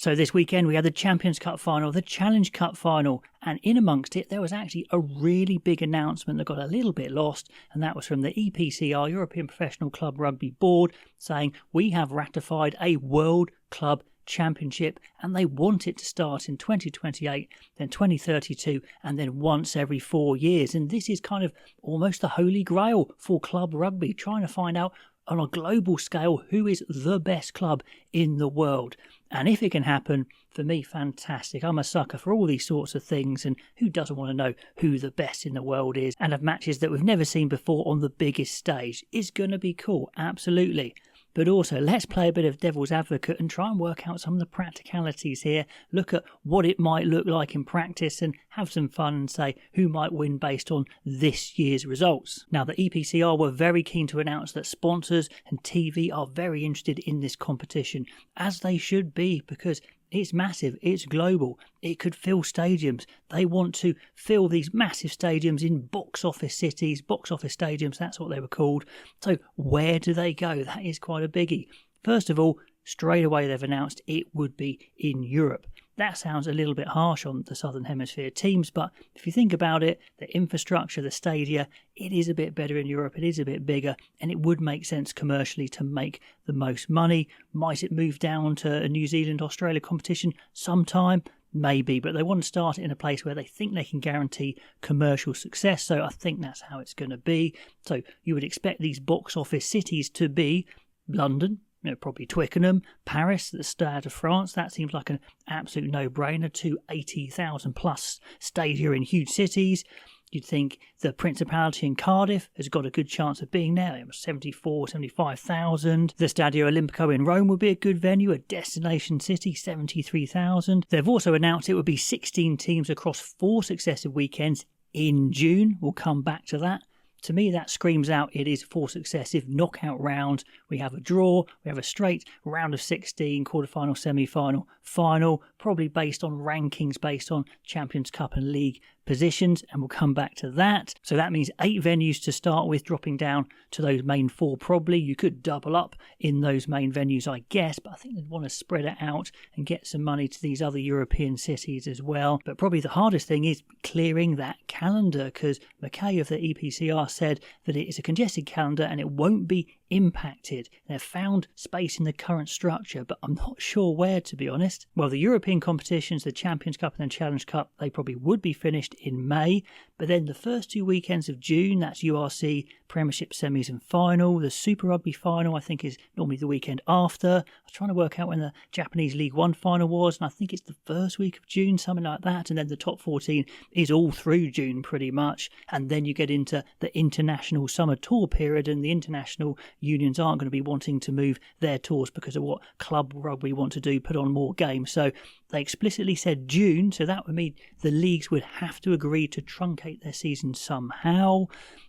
So this weekend we had the Champions Cup final, the Challenge Cup final, and in amongst it there was actually a really big announcement that got a little bit lost, and that was from the EPCR, European Professional Club Rugby Board, saying we have ratified a World Club Championship and they want it to start in 2028, then 2032, and then once every 4 years. And this is kind of almost the holy grail for club rugby, trying to find out on a global scale who is the best club in the world. And if it can happen, for me, fantastic. I'm a sucker for all these sorts of things, and who doesn't want to know who the best in the world is and have matches that we've never seen before on the biggest stage? It's going to be cool, absolutely. But also, let's play a bit of devil's advocate and try and work out some of the practicalities here, look at what it might look like in practice and have some fun and say who might win based on this year's results. Now, the EPCR were very keen to announce that sponsors and TV are very interested in this competition, as they should be, because it's massive, it's global, it could fill stadiums. They want to fill these massive stadiums in box office cities, box office stadiums, that's what they were called. So where do they go? That is quite a biggie. First of all, straight away they've announced it would be in Europe. That sounds a little bit harsh on the Southern Hemisphere teams, but if you think about it, the infrastructure, the stadia, it is a bit better in Europe, it is a bit bigger, and it would make sense commercially to make the most money. Might it move down to a New Zealand, Australia competition sometime? Maybe, but they want to start it in a place where they think they can guarantee commercial success, so I think that's how it's going to be. So you would expect these box office cities to be London, probably Twickenham, Paris, the Stade de France. That seems like an absolute no-brainer. 280,000 plus stadia in huge cities. You'd think the Principality in Cardiff has got a good chance of being there. 74, 75,000. The Stadio Olimpico in Rome would be a good venue, a destination city, 73,000. They've also announced it would be 16 teams across 4 successive weekends in June. We'll come back to that. To me, that screams out it is 4 successive knockout rounds. We have a draw, we have a straight round of 16, quarterfinal, semi-final, final, probably based on rankings, based on Champions Cup and League positions, and we'll come back to that. So that means 8 venues to start with, dropping down to those main 4 probably. You could double up in those main venues, I guess, but I think they'd want to spread it out and get some money to these other European cities as well. But probably the hardest thing is clearing that calendar, because McKay of the EPCR said that it is a congested calendar and it won't be impacted. They've found space in the current structure, but I'm not sure where, to be honest. Well, the European competitions, the Champions Cup and then Challenge Cup, they probably would be finished in May, but then the first 2 weekends of June, that's URC Premiership semis and final. The Super Rugby final, I think, is normally the weekend after. I was trying to work out when the Japanese League One final was, and I think it's the first week of June, something like that, and then the top 14 is all through June pretty much, and then you get into the international summer tour period, and the international unions aren't going to be wanting to move their tours because of what club rugby want to do, put on more games. So they explicitly said June, so that would mean the leagues would have to agree to truncate their season somehow.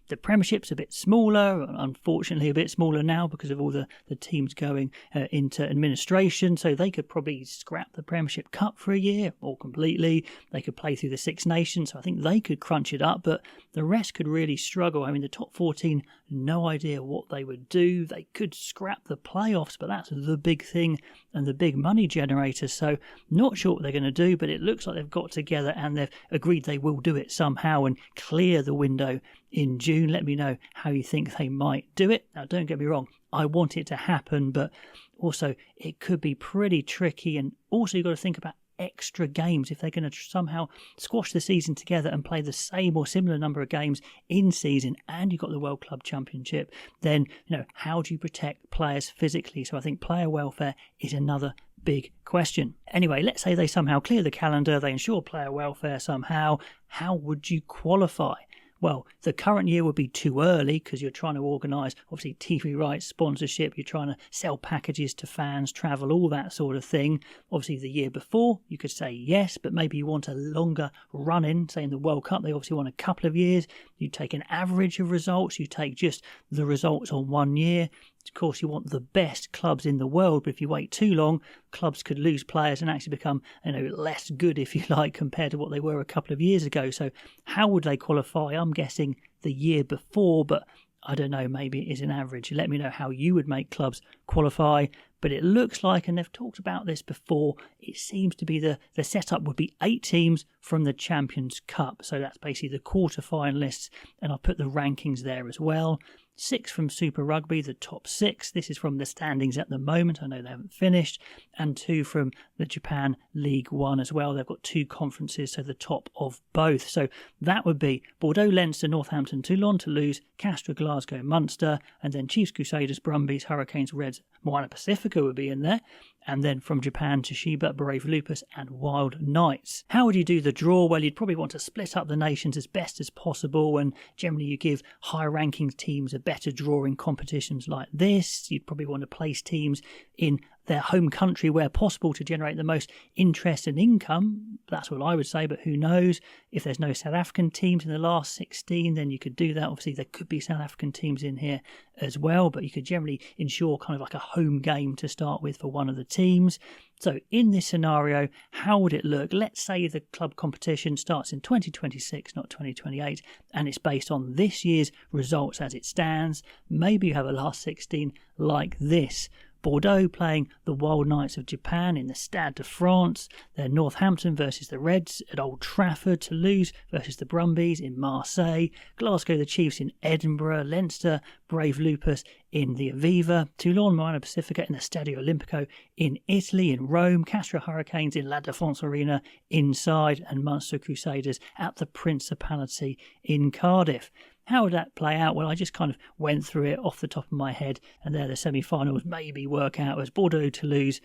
The Premiership's a bit smaller, unfortunately a bit smaller now because of all the teams going into administration, so they could probably scrap the Premiership Cup for a year or completely. They could play through the Six Nations, so I think they could crunch it up, but the rest could really struggle. I mean, the top 14, no idea what they would do. They could scrap the playoffs, but that's the big thing and the big money generator, so not sure what they're going to do, but it looks like they've got together and they've agreed they will do it somehow and clear the window in June. Let me know how you think they might do it. Now, don't get me wrong, I want it to happen, but also it could be pretty tricky, and also you've got to think about extra games. If they're going to somehow squash the season together and play the same or similar number of games in season, and you've got the World Club Championship, then how do you protect players physically? So I think player welfare is another big question. Anyway, let's say they somehow clear the calendar, they ensure player welfare somehow. How would you qualify? Well, the current year would be too early because you're trying to organise, obviously, TV rights, sponsorship, you're trying to sell packages to fans, travel, all that sort of thing. Obviously, the year before, you could say yes, but maybe you want a longer run-in, say in the World Cup, they obviously want a couple of years. You take an average of results, you take just the results on 1 year. Of course, you want the best clubs in the world, but if you wait too long, clubs could lose players and actually become less good, if you like, compared to what they were a couple of years ago. So how would they qualify? I'm guessing the year before, but I don't know, maybe it is an average. Let me know how you would make clubs qualify. but it looks like, and they've talked about this before, it seems to be the setup would be 8 teams from the Champions Cup. So that's basically the quarter-finalists, and I'll put the rankings there as well. 6 from Super Rugby, the top 6. This is from the standings at the moment. I know they haven't finished. And 2 from the Japan League One as well. They've got 2 conferences, so the top of both. So that would be Bordeaux, Leinster, Northampton, Toulon, Toulouse, Castres, Glasgow, Munster, and then Chiefs, Crusaders, Brumbies, Hurricanes, Reds, Moana Pacifica would be in there. And then from Japan, Toshiba, Brave Lupus and Wild Knights. How would you do the draw? Well, you'd probably want to split up the nations as best as possible, and generally you give higher ranking teams a better draw in competitions like this. You'd probably want to place teams in their home country where possible to generate the most interest and income. That's what I would say, but who knows? If there's no South African teams in the last 16, then you could do that. Obviously, there could be South African teams in here as well, but you could generally ensure kind of like a home game to start with for one of the teams. So in this scenario, how would it look? Let's say the club competition starts in 2026, not 2028, and it's based on this year's results as it stands. Maybe you have a last 16 like this. Bordeaux playing the Wild Knights of Japan in the Stade de France. Then Northampton versus the Reds at Old Trafford. Toulouse versus the Brumbies in Marseille. Glasgow the Chiefs in Edinburgh. Leinster Brave Lupus in the Aviva. Toulon Moana Pacifica in the Stadio Olimpico in Italy, in Rome. Castres Hurricanes in La Défense Arena inside. And Munster Crusaders at the Principality in Cardiff. How would that play out? Well, I just kind of went through it off the top of my head, and there the semi-finals maybe work out as Bordeaux Toulouse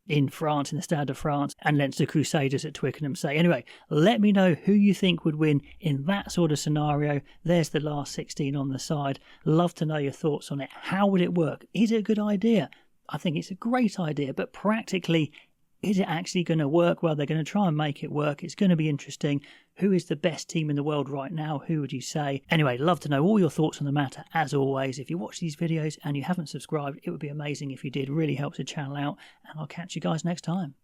in France, in the Stade de France, and Leinster Crusaders at Twickenham. Say, anyway, let me know who you think would win in that sort of scenario. There's the last 16 on the side. Love to know your thoughts on it. How would it work? Is it a good idea? I think it's a great idea, but practically, is it actually going to work? Well, they're going to try and make it work. It's going to be interesting. Who is the best team in the world right now? Who would you say? Anyway, love to know all your thoughts on the matter. As always, if you watch these videos and you haven't subscribed, it would be amazing if you did. Really helps the channel out. And I'll catch you guys next time.